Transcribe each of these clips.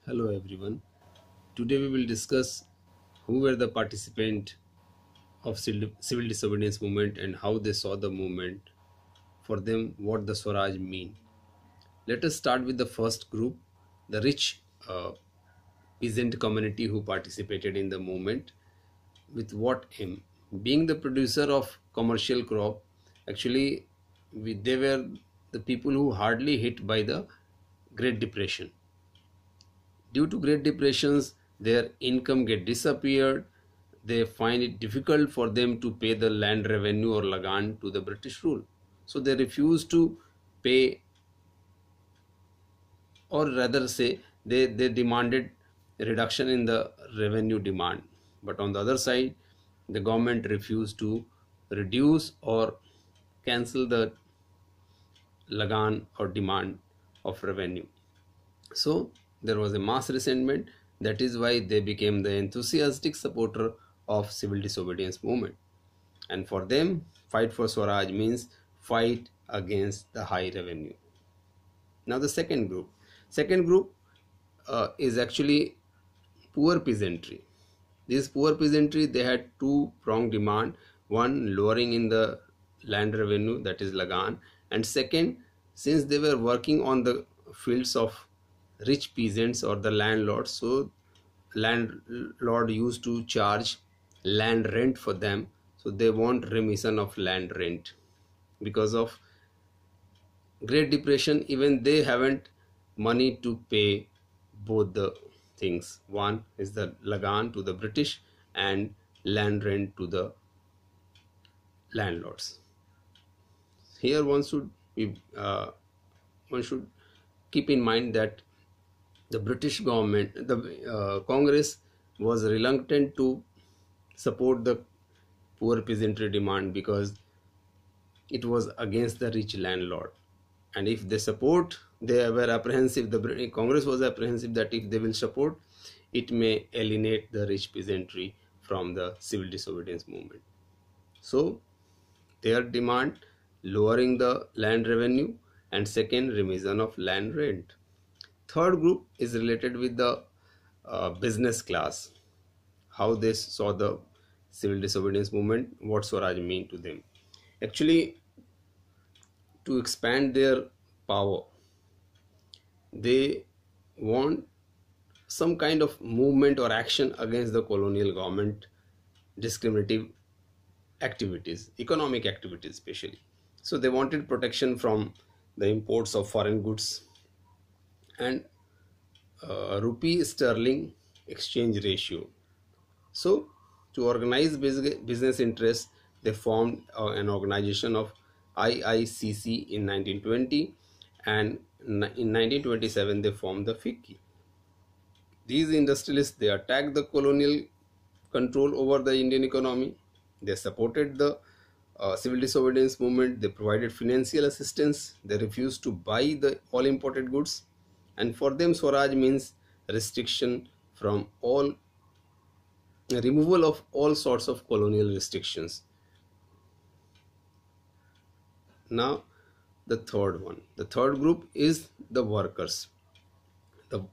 Hello everyone. Today we will discuss who were the participants of civil disobedience movement and how they saw the movement. For them, what the Swaraj mean. Let us start with the first group, the rich peasant community who participated in the movement. With what aim? Being the producer of commercial crop, actually they were the people who hardly hit by the Great Depression. Due to Great Depressions, their income get disappeared. They find it difficult for them to pay the land revenue or lagan to the British rule. So they refuse to pay, or rather say they demanded a reduction in the revenue demand. But on the other side, the government refused to reduce or cancel the lagan or demand of revenue. So there was a mass resentment. That is why they became the enthusiastic supporter of civil disobedience movement. And for them, fight for Swaraj means fight against the high revenue. Now the second group is actually poor peasantry. This poor peasantry, they had two pronged demand: one, lowering in the land revenue, that is lagan, and second, since they were working on the fields of rich peasants or the landlords, so landlord used to charge land rent for them, so they want remission of land rent. Because of Great Depression, even they haven't money to pay both the things. One is the lagan to the British and land rent to the landlords. Here one should keep in mind that the British government, the Congress was reluctant to support the poor peasantry demand because it was against the rich landlord. And if they support, they were apprehensive, the British Congress was apprehensive that if they will support, it may alienate the rich peasantry from the civil disobedience movement. So their demand, lowering the land revenue, and second, remission of land rent. Third group is related with the business class, how they saw the civil disobedience movement, what Swaraj mean to them. Actually, to expand their power, they want some kind of movement or action against the colonial government discriminative activities, economic activities especially. So they wanted protection from the imports of foreign goods and rupee sterling exchange ratio. So to organize business interests, they formed an organization of IICC in 1920, and in 1927 they formed the FICCI. These industrialists, they attacked the colonial control over the Indian economy. They supported the civil disobedience movement. They provided financial assistance. They refused to buy the all imported goods. And for them, Swaraj means restriction from all, removal of all sorts of colonial restrictions. Now the third one, the third group is the workers. The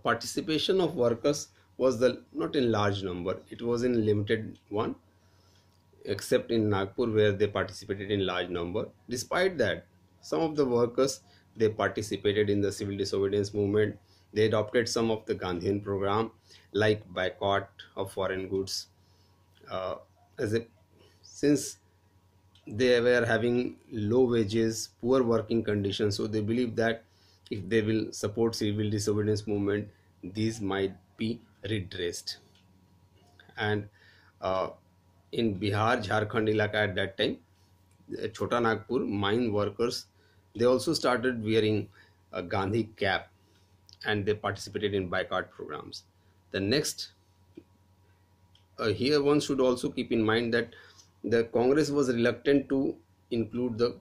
participation of workers was not in large number, it was in limited one, except in Nagpur where they participated in large number. Despite that, some of the workers, they participated in the civil disobedience movement. They adopted some of the Gandhian program like boycott of foreign goods, as a since they were having low wages, poor working conditions, so they believe that if they will support civil disobedience movement, these might be redressed. And in Bihar, Jharkhand Ilaka at that time, Chota Nagpur mine workers, they also started wearing a Gandhi cap and they participated in boycott programs. The next, here one should also keep in mind that the Congress was reluctant to include the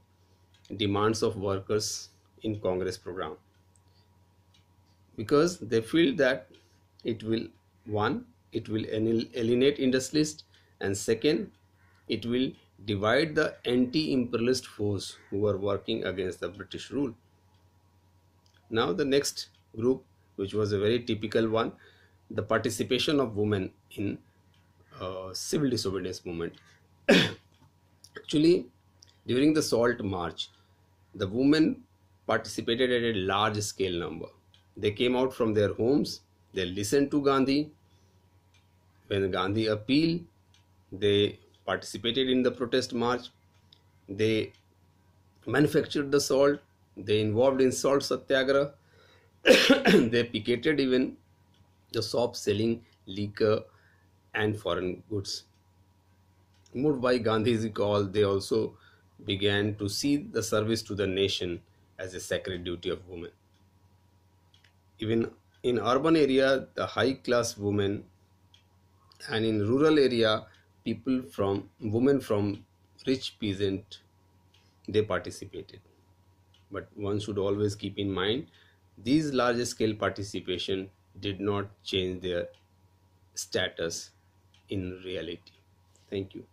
demands of workers in Congress program because they feel that it will, one, it will alienate industrialists, and second, it will divide the anti-imperialist force who are working against the British rule. Now the next group which was a very typical one, the participation of women in civil disobedience movement. Actually, during the Salt March, the women participated at a large scale number. They came out from their homes, they listened to Gandhi. When Gandhi appealed, they participated in the protest march. They manufactured the salt. They involved in salt satyagraha. They picketed even the shops selling liquor and foreign goods. Moved by Gandhi's call, they also began to see the service to the nation as a sacred duty of women. Even in urban area, the high class women, and in rural area, people from women from rich peasant, they participated. But one should always keep in mind these large scale participation did not change their status in reality. Thank you.